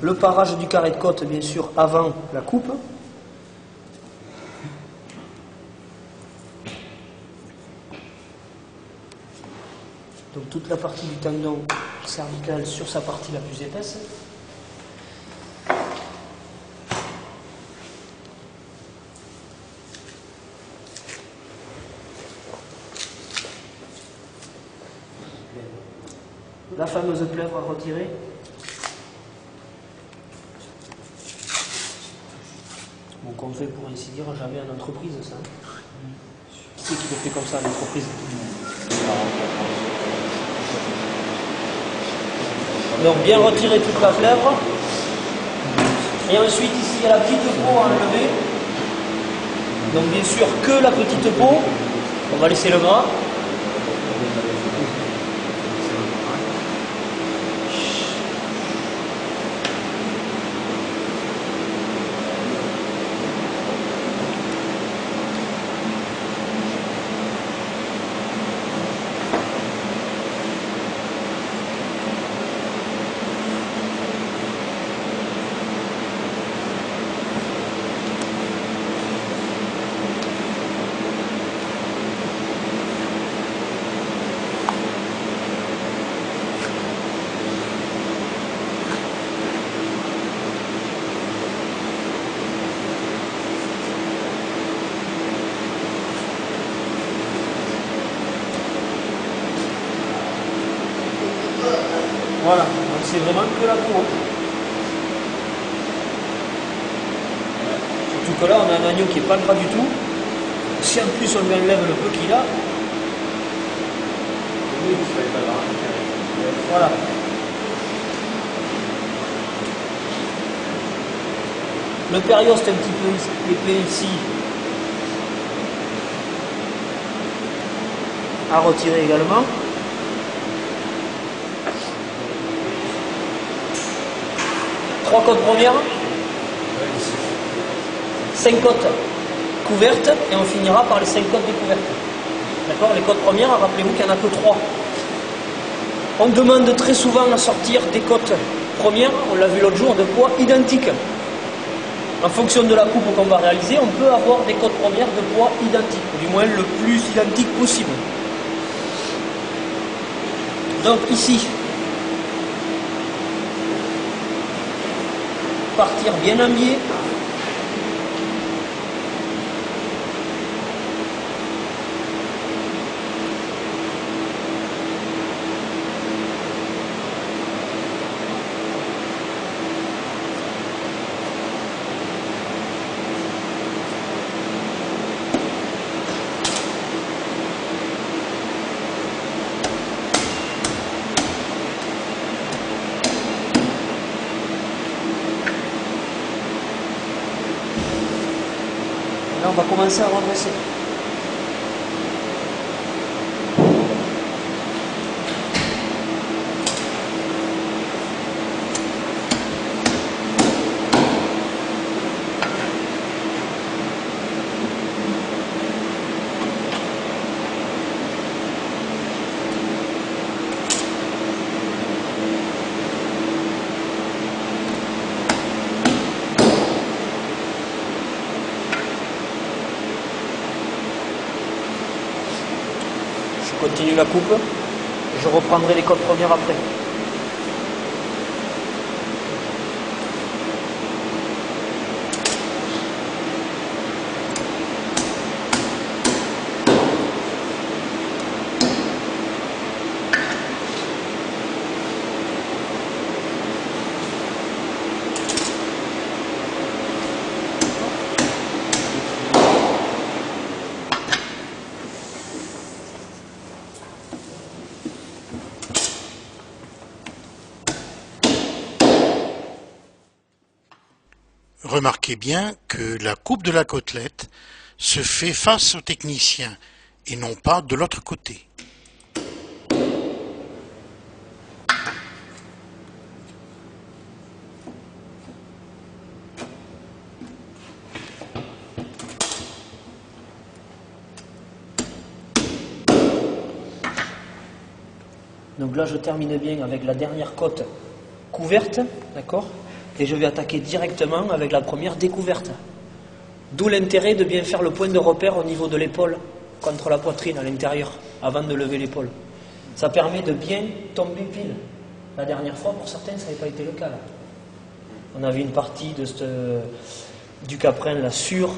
le parage du carré de côte, bien sûr, avant la coupe. Donc toute la partie du tendon cervical sur sa partie la plus épaisse. La fameuse plèvre à retirer. Bon, qu'on fait pour ainsi dire jamais en entreprise, ça. Qui c'est qui le fait comme ça en entreprise? Donc bien retirer toute la plèvre. Et ensuite ici il y a la petite peau à enlever. Donc bien sûr que la petite peau. On va laisser le gras. Voilà, donc c'est vraiment que la peau. Surtout que là, on a un agneau qui n'est pas gras du tout. Si en plus on lui enlève le peu qu'il a, voilà. Le périoste est un petit peu épais ici. À retirer également. Trois côtes premières, 5 côtes couvertes, et on finira par les 5 côtes découvertes. D'accord? Les côtes premières, rappelez-vous qu'il n'y en a que 3. On demande très souvent à sortir des côtes premières, on l'a vu l'autre jour, de poids identiques. En fonction de la coupe qu'on va réaliser, on peut avoir des côtes premières de poids identiques, du moins le plus identique possible. Donc ici, partir bien en biais. Là, on va commencer à redresser. Je continue la coupe, je reprendrai les côtes premières après. Remarquez bien que la coupe de la côtelette se fait face au technicien et non pas de l'autre côté. Donc là, je termine bien avec la dernière côte couverte, d'accord? Et je vais attaquer directement avec la première découverte. D'où l'intérêt de bien faire le point de repère au niveau de l'épaule, contre la poitrine à l'intérieur, avant de lever l'épaule. Ça permet de bien tomber pile. La dernière fois, pour certains, ça n'avait pas été le cas. Là. On avait une partie du caprin là, sur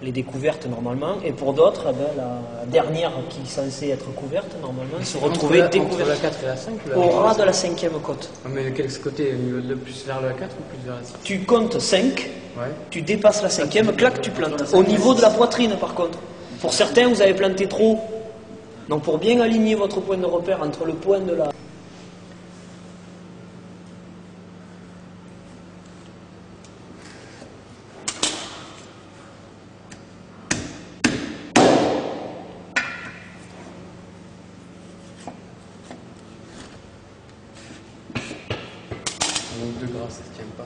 les découvertes normalement, et pour d'autres, la dernière qui est censée être couverte, normalement, se retrouvait découverte. Entre la 4 et la 5 au ras de la 5e côte. Mais de quel côté? Le plus vers la 4 ou plus vers la 6? Tu comptes 5, Ouais. tu dépasses la 5e, clac, tu plantes. Au niveau de la poitrine, par contre. Pour certains, vous avez planté trop. Donc pour bien aligner votre point de repère entre le point de la... Donc 2 gras, ça ne tient pas.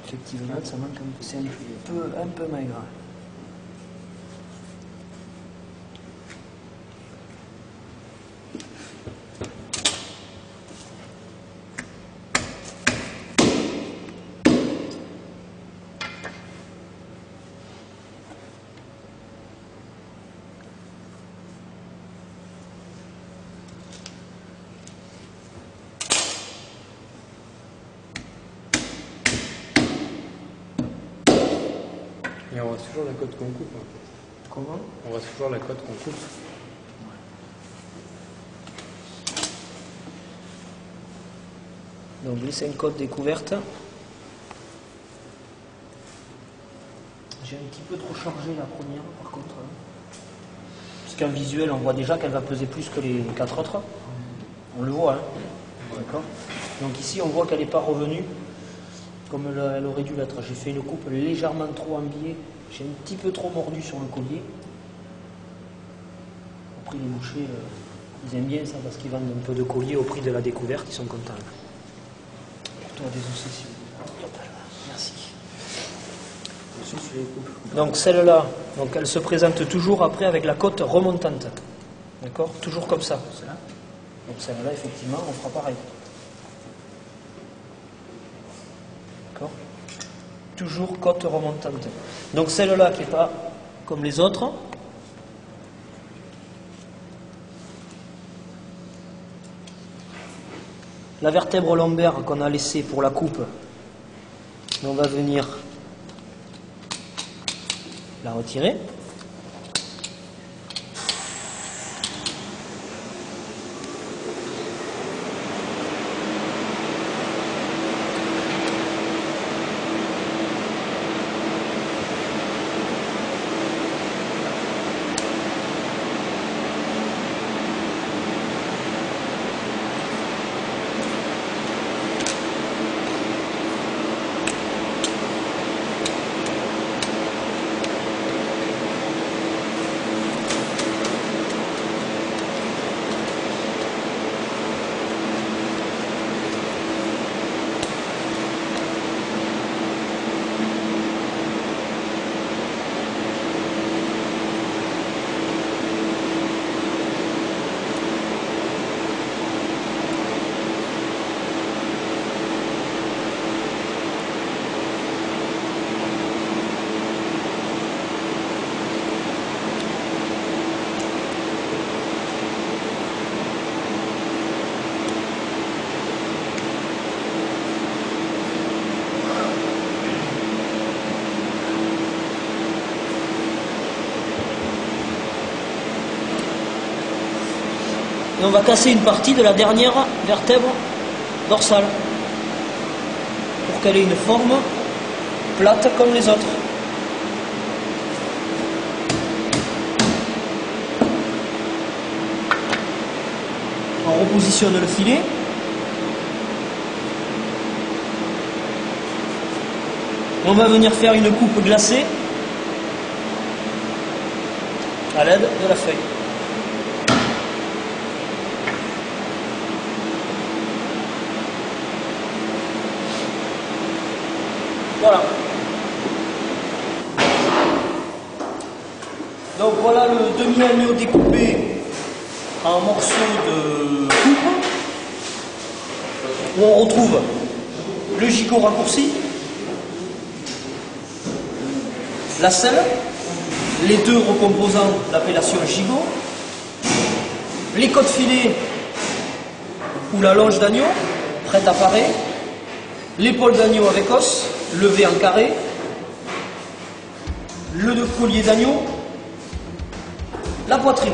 Effectivement, ça manque un peu, c'est un peu maigre. Et on reste toujours la côte qu'on coupe en fait. Comment? On reste toujours la côte qu'on coupe. Donc les 5 côtes découvertes. J'ai un petit peu trop chargé la première par contre. Parce qu'en visuel on voit déjà qu'elle va peser plus que les 4 autres. On le voit, hein. D'accord. Donc ici on voit qu'elle n'est pas revenue comme elle aurait dû l'être. J'ai fait une coupe légèrement trop en biais. J'ai un petit peu trop mordu sur le collier. Après les bouchers, ils aiment bien ça parce qu'ils vendent un peu de collier au prix de la découverte, ils sont contents. Pour toi des obsessions. Merci. Donc celle-là, donc elle se présente toujours après avec la côte remontante. D'accord? Toujours comme ça. Donc celle-là, effectivement, on fera pareil. D'accord? Toujours côte remontante. Donc celle-là qui n'est pas comme les autres. La vertèbre lombaire qu'on a laissée pour la coupe, on va venir la retirer. Et on va casser une partie de la dernière vertèbre dorsale pour qu'elle ait une forme plate comme les autres. On repositionne le filet. On va venir faire une coupe glacée à l'aide de la feuille. Voilà. Donc voilà le demi-agneau découpé en morceaux de coupe. où on retrouve le gigot raccourci, la selle, les deux recomposants de l'appellation gigot, les côtes filets ou la longe d'agneau, prête à parer, l'épaule d'agneau avec os, levée en carré, le collier d'agneau, la poitrine.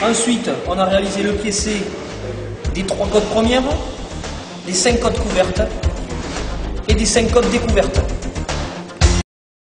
Ensuite, on a réalisé le piécé des 3 côtes premières, des 5 côtes couvertes et des 5 côtes découvertes.